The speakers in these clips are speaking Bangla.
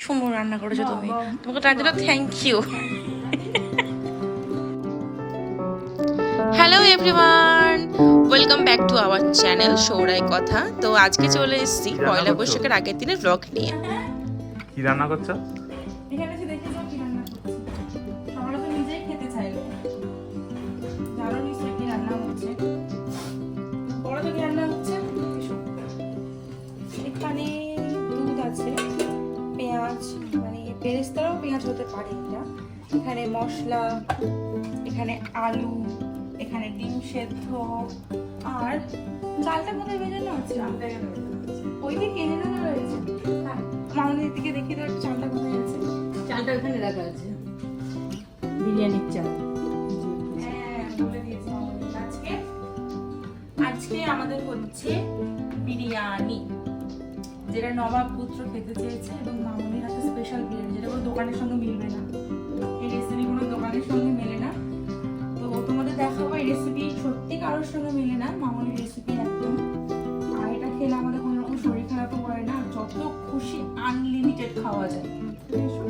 সুন্দর রান্না করেছো তুমি, তোমাকে তার জন্য thank you. Hello everyone, welcome back to our channel সৌরাই কথা। তো আজকে চলে এসেছি পয়লা বৈশাখের আগের দিনের ব্লগ নিয়ে। কি রান্না করছো? এখানে এসে দেখে যাও কি রান্না করছি। সকালে তো নিজেই খেতে চাইলে, জানো নিশ্চয়ই কি রান্না হচ্ছে। বড় তো কি রান্না হচ্ছে, এখানে দুধ আছে, পেঁয়াজ, মানে বেরেস্তারাও পেঁয়াজ হতে পারে এটা, এখানে মশলা, এখানে আলু, এখানে ডিম সেদ্ধ, আর চালটা কোথায় ভেজানো আছে? ওই দিকে কিনে নেওয়া রয়েছে। হ্যাঁ, মামনির দিকে দেখি তো একটু চালটা কোথায় আছে। চালটা ওখানে রাখা আছে, বিরিয়ানির চাল। হ্যাঁ, বলে দিয়েছে মামনি। আজকে আমাদের হচ্ছে বিরিয়ানি, যেটা নবাব পুত্র খেতে চেয়েছে, এবং মামনির হাতে স্পেশাল বিরিয়ানি, যেটা কোনো দোকানের সঙ্গে মিলবে না। এই রেসিপি কোনো দোকানের সঙ্গে মেলে না। তো তোমাদের দেখাবো এই রেসিপি সত্যি কারোর সঙ্গে মেলে না, মামনির রেসিপি একদম। আর এটা খেলে আমাদের কোনো রকম শরীর খারাপও করে না, যত খুশি আনলিমিটেড খাওয়া যায়। এসো।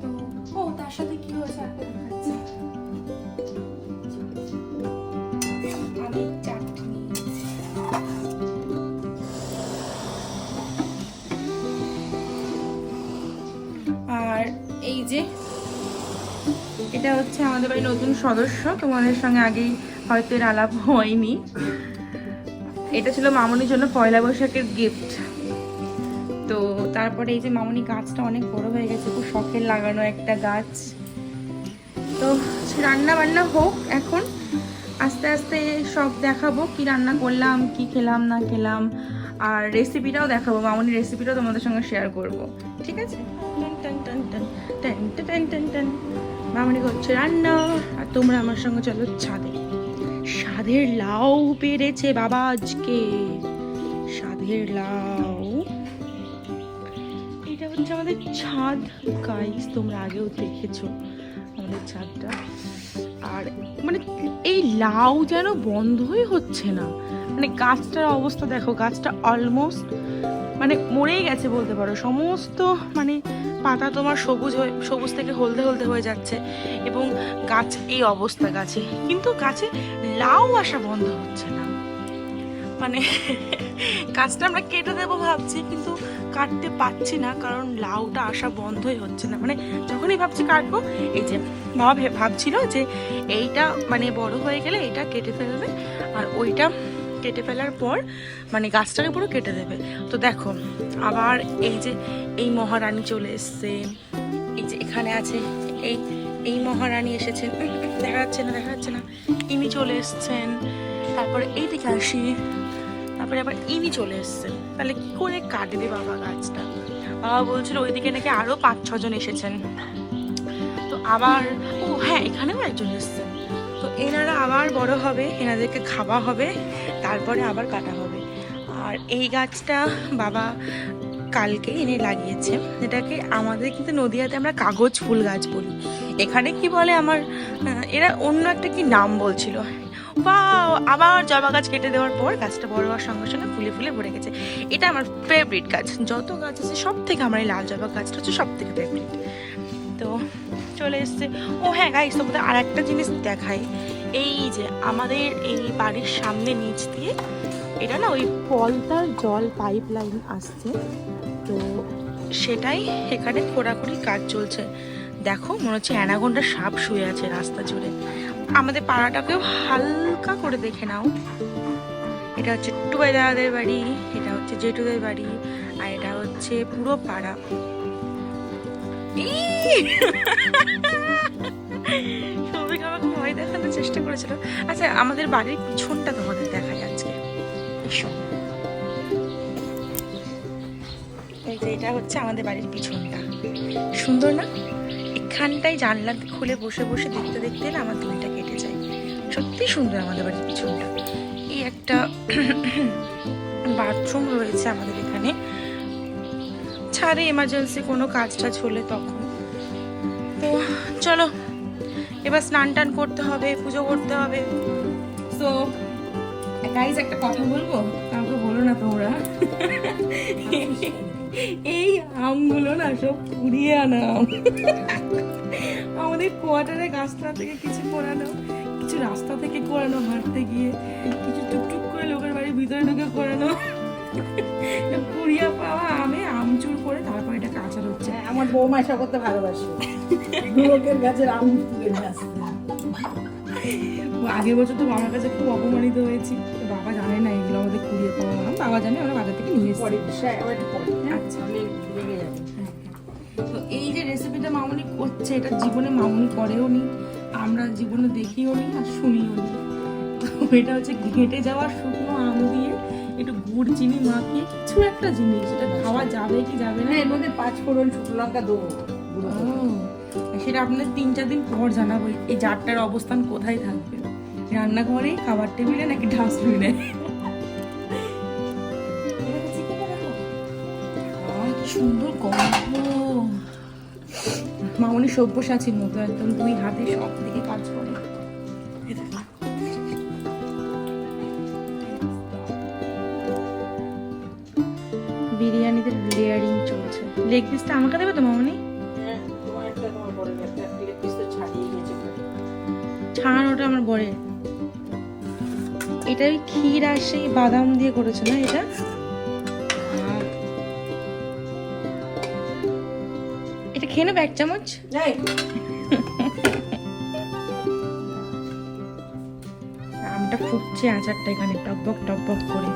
তো ও তার সাথে কি হয়েছে একটা দেখাচ্ছি। আমি চাটনি, আর এই যে এটা হচ্ছে আমাদের বাড়ির নতুন সদস্য, তোমাদের সঙ্গে আগেই হয়তো এর আলাপ হয়নি। এটা ছিল মামনির জন্য পয়লা বৈশাখের গিফট। তো তারপরে এই যে মামনি গাছটা অনেক বড় হয়ে গেছে, খুব শখের লাগানো একটা গাছ। তো রান্না বান্না হোক, এখন আস্তে আস্তে সব দেখাবো কি রান্না করলাম, কি খেলাম না খেলাম, আর রেসিপিটাও দেখাবো, মামনির রেসিপিটাও তোমাদের সঙ্গে শেয়ার করব, ঠিক আছে? মামনি করছে রান্না, আর তোমরা আমার সঙ্গে চলো ছাদে। স্বাদের লাউ পেরেছে বাবা আজকে, স্বাদের লাউ। এটা হচ্ছে আমাদের ছাদ গাইস, তোমরা আগেও দেখেছো আমাদের ছাদটা। আর মানে এই লাউ যেন বন্ধই হচ্ছে না, মানে গাছটার অবস্থা দেখো, গাছটা অলমোস্ট মানে মরেই গেছে বলতে পারো। সমস্ত মানে পাতা তোমার সবুজ থেকে হলদে হলদে হয়ে যাচ্ছে, এবং গাছ এই অবস্থা গাছে, কিন্তু গাছে লাউ আসা বন্ধ হচ্ছে না। মানে গাছটা আমরা কেটে দেবো ভাবছি, কিন্তু কাটতে পারছি না, কারণ লাউটা আসা বন্ধই হচ্ছে না। মানে যখনই ভাবছি কাটবো, এই যে বাবা ভাবছিল যে এইটা মানে বড় হয়ে গেলে এটা কেটে ফেলবে, আর ওইটা কেটে ফেলার পর মানে গাছটাকে পুরো কেটে দেবে। তো দেখো আবার এই যে এই মহারানী চলে এসছে, এই যে এখানে আছে এই মহারানী এসেছেন, দেখা যাচ্ছে না, ইনি চলে এসছেন। তারপরে এই দিকে আসি, তারপরে আবার ইনি চলে এসছেন। তাহলে কি করে কাটবে বাবা গাছটা? বাবা বলছিল ওইদিকে নাকি আরো 5-6 জন এসেছেন। তো আবার ও হ্যাঁ, এখানেও একজন এসছেন। তো এনারা আবার বড় হবে, এনাদেরকে খাওয়া হবে, তারপরে আবার কাটা হবে। আর এই গাছটা বাবা কালকে এনে লাগিয়েছে, এটাকে আমাদের কিন্তু নদিয়াতে আমরা কাগজ ফুল গাছ বলি, এখানে কি বলে আমার এরা অন্য একটা কি নাম বলছিল। বাও, আবার জবা গাছ কেটে দেওয়ার পর গাছটা বড় হওয়ার সঙ্গে সঙ্গে ফুলে ফুলে ভরে গেছে। এটা আমার ফেভারিট গাছ, যত গাছ আছে সব থেকে আমার এই লাল জবা গাছটা হচ্ছে সব থেকে ফেভারিট। তো চলে এসছে। ও হ্যাঁ গাইস, তোমাদের আর একটা জিনিস দেখাই, এই যে আমাদের এই বাড়ির সামনে নিচ দিয়ে এটা না ওই পলতার জল পাইপ লাইন আসছে, তো সেটাই এখানে খোঁড়াখুড়ি কাজ চলছে। দেখো মনে হচ্ছে অ্যানাকোন্ডা সাপ শুয়ে আছে রাস্তা জুড়ে। আমাদের পাড়াটাকেও হালকা করে দেখে নাও। এটা হচ্ছে টুবাই দাদাদের বাড়ি, এটা হচ্ছে জেঠুদের বাড়ি, আর এটা হচ্ছে পুরো পাড়া। সৌভিক আমাকে ভয় দেখানোর চেষ্টা করেছিল। আচ্ছা, আমাদের বাড়ির পিছনটা তোমাদের দেখাই আজকে। এই যে এটা হচ্ছে আমাদের বাড়ির পিছনটা, সুন্দর না? এখানটায় জানলা খুলে বসে বসে দেখতে দেখতে না আমার দুইটা কেটে যায়। সত্যি সুন্দর আমাদের বাড়ির পিছনটা। এই একটা বাথরুম রয়েছে আমাদের এখানে, ছাড়ে এমার্জেন্সি কোনো কাজ টাজ হলে তখন। তো চলো এবার স্নান টান করতে হবে, পুজো করতে হবে। তো গাইজ একটা কথা বলবো, কাউকে বলো না তোমরা। এই আমগুলো না সব কুড়িয়ে আনা আম। আমাদের কোয়ার্টারে গাছটা থেকে কিছু করানো, কিছু রাস্তা থেকে করানো হাঁটতে গিয়ে, কিছু টুকটুক করে লোকের বাড়ির ভিতরে ঢুকে করানো। কুড়িয়ে পাওয়া আমে আমচুর করে তারপর এটাকে আচার হচ্ছে। আমার বৌমা এসব করতে ভালোবাসে, লোকের গাছের আম তুলে নিয়ে আসতে। আগের বছর তো বাবার কাছে খুব অপমানিত হয়েছি, তো বাবা জানে না এগুলো আমাদের কুড়িয়ে পাওয়া আম, বাবা জানে আমরা বাজার থেকে নিয়ে পরে এসেছি। বিষয় আবার একটু পরে, হ্যাঁ? আচ্ছা। লেগে যাবে। তো এই যে রেসিপিটা মামুনি করছে, এটা জীবনে মামুনি করেও নি, আমরা জীবনে দেখিও নি আর শুনিও নি। তো এটা হচ্ছে ঘেঁটে যাওয়া শুকনো আম দিয়ে একটু গুড় চিনি মাখিয়ে কিছু একটা জিনিস, এটা খাওয়া যাবে কি যাবে না না, এর মধ্যে 5 ফোড়ন শুকনো লঙ্কা দেবো গুঁড়ো করে। সেটা আপনাদের 3-4 দিন পর জানাবো এই জারটার অবস্থান কোথায় থাকবে, রান্নাঘরে, খাবার টেবিলে নাকি ডাস্টবিনে। কি সুন্দর গন্ধ, মামনি সব্যসাচীর মতো একদম 2 হাতে সব দিকে কাজ করে। বিরিয়ানিতে লেয়ারিং চলছে। লেগ পিসটা আমাকে দেবে তো মামনি? হ্যাঁ, তোমার একটা, তোমার বড়ের একটা, লেগ পিস তো ছাড়িয়ে গেছে। ছাড়ানোটা আমার বরের। এটা ওই ক্ষীর আর সেই বাদাম দিয়ে করেছে না এটা? এটা খেয়ে নেবে 1 চামচ? এই, আমটা ফুটছে, আচারটা এখানে টকবক টকবক করে।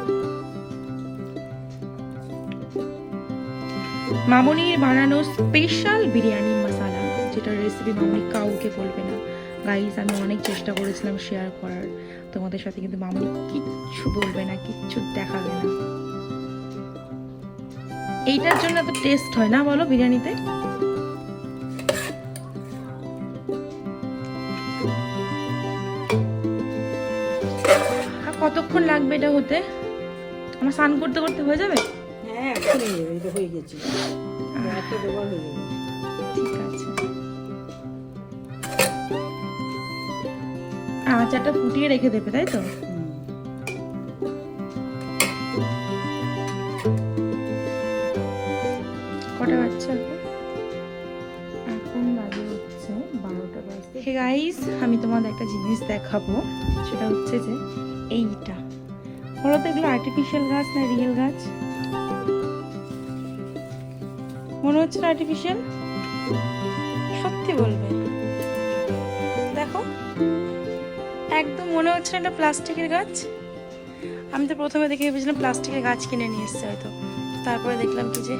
মামনির বানানো স্পেশাল বিরিয়ানি মশলা, যেটার রেসিপি মামনি কাউকে বলবে না। গাইস, আমি অনেক চেষ্টা করেছিলাম শেয়ার করার তোমাদের সাথে, কিন্তু মামনি কিচ্ছু বলবে না, কিচ্ছু দেখাবে না। এইটার জন্য এত টেস্ট হয় না বলো বিরিয়ানিতে? আর কতক্ষণ লাগবে এটা হতে? আমার স্নান করতে করতে হয়ে যাবে? হ্যাঁ, এক্ষুনি হয়ে যাবে, এটা হয়ে গেছে। একটা দেওয়ার হয়ে যাবে। ঠিক আছে। আচারটা ফুটিয়ে রেখে দেবে, তাই তো? কটা বাজছে এখন? এখন বাজে হচ্ছে 12টা বাজে। হে গাইস, আমি তোমাদের একটা জিনিস দেখাবো, সেটা হচ্ছে যে এইটা। বলো তো এগুলো আর্টিফিশিয়াল গাছ না রিয়েল গাছ? মনে হচ্ছে না আর্টিফিশিয়াল? সত্যি বলবে? দেখো, একদম মনে হচ্ছে না এটা প্লাস্টিকের গাছ। আমি তো প্রথমে দেখে ভেবেছিলাম প্লাস্টিকের গাছ কিনে নিয়ে এসছে হয়তো, তারপরে দেখলাম কি যে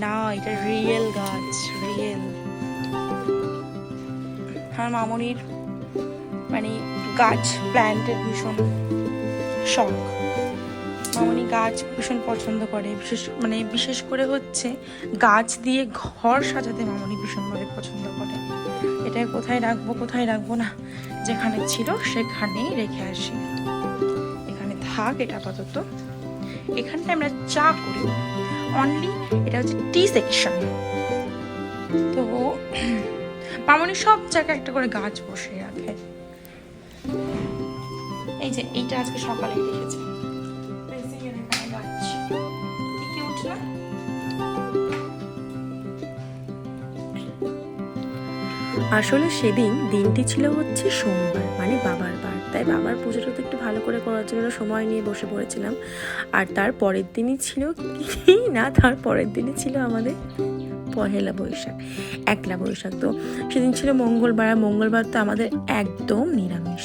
না, এটা রিয়েল গাছ, রিয়েল। আমার মামনির মানে গাছ প্ল্যান্টের ভীষণ শখ। মামনি গাছ ভীষণ পছন্দ করে, বিশেষ করে হচ্ছে গাছ দিয়ে ঘর সাজাতে মামনি ভীষণভাবে পছন্দ করে। এটা কোথায় রাখবো না, যেখানে ছিল সেখানেই রেখে আসি। এখানে থাক এটা আপাতত। এখানটা আমরা চা করি অনলি, এটা হচ্ছে টি সেকশন। তো মামনি সব জায়গায় একটা করে গাছ বসিয়ে রাখে। এই যে এইটা আজকে সকালেই রেখেছে, গাছ কি উঠে না। আসলে সেদিন দিনটি ছিল হচ্ছে সোমবার, মানে বাবার বার, তাই বাবার পুজোটা তো একটু ভালো করে করার জন্য সময় নিয়ে বসে পড়েছিলাম। আর তার পরের দিনই ছিল কি না, তার পরের দিনই ছিল আমাদের পহেলা বৈশাখ, 1লা বৈশাখ। তো সেদিন ছিল মঙ্গলবার, আর মঙ্গলবার তো আমাদের একদম নিরামিষ।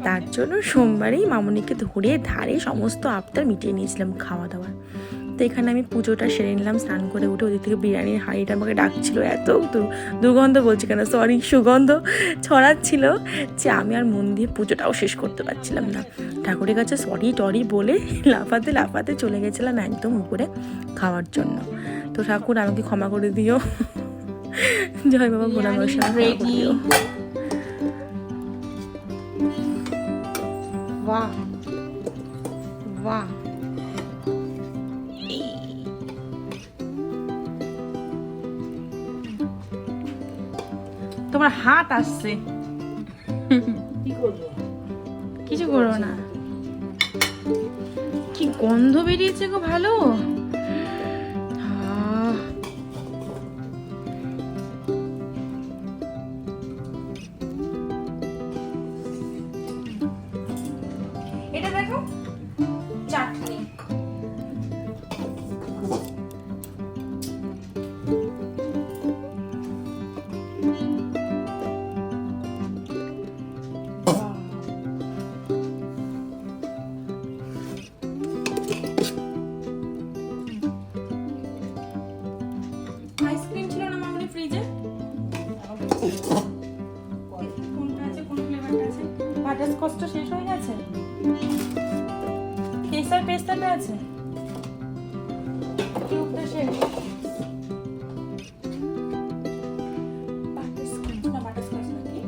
তার জন্য সোমবারেই মামনিকে ধরে ধারে সমস্ত আবদার মিটিয়ে নিয়েছিলাম খাওয়া দাওয়ার। তো এখানে আমি পুজোটা সেরে নিলাম, স্নান করে উঠে ওদিক থেকে বিরিয়ানির হাঁড়িটা আমাকে ডাকছিল, এত দুর্গন্ধ বলছি কেন, সরি, সুগন্ধ ছড়াচ্ছিল যে আমি আর মন দিয়ে পুজোটাও শেষ করতে পারছিলাম না। ঠাকুরের কাছে সরি টরি বলে লাফাতে চলে গেছিলাম একদম উপরে খাওয়ার জন্য। তো ঠাকুর আমাকে ক্ষমা করে দিও, জয় বাবা ভোলা মশা। বাহ বাহ, তোমার হাত আসছে, কি করবো? কিছু করো না। কি গন্ধ বেরিয়েছে গো, ভালো কোনটা আছে, কোন ফ্লেভারটা আছে? বাটারস্কচটা শেষ হয়ে গেছে। কেসার পেস্তাটা আছে। কিউবটা শেষ। বাটারস্কচ না, বাটারস্কচ নাকি?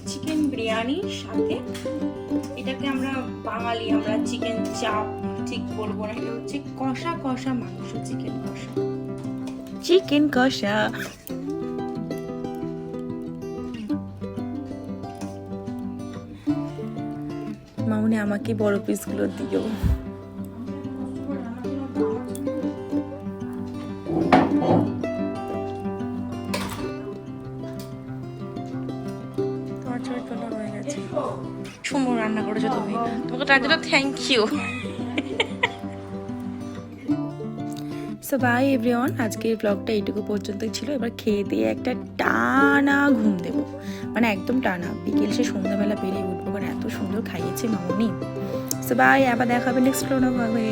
চিকেন বিরিয়ানির সাথে এটাকে আমরা বাঙালি আমরা চিকেন চাপ ঠিক বলবো না, এটা হচ্ছে কষা কষা মাংস, চিকেন কষা। চিকেন কষা। মামুনি আমাকে বড় পিসগুলো দিও। তোমার ছবি তোলা হয়ে গেছে। সুন্দর রান্না করেছো তুমি, তোমাকে তার জন্য thank you. So bye everyone, আজকের ব্লগটা এইটুকু পর্যন্তই ছিল। এবার খেয়ে দিয়ে একটা টানা ঘুম দেবো, মানে একদম টানা। বিকেল সে সন্ধ্যাবেলা বেরিয়ে উঠবো, কারণ এত সুন্দর খাইয়েছে মামুনি। সো বাই, আবার দেখা হবে নেক্সট কোনো ভাবে।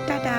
টাটা।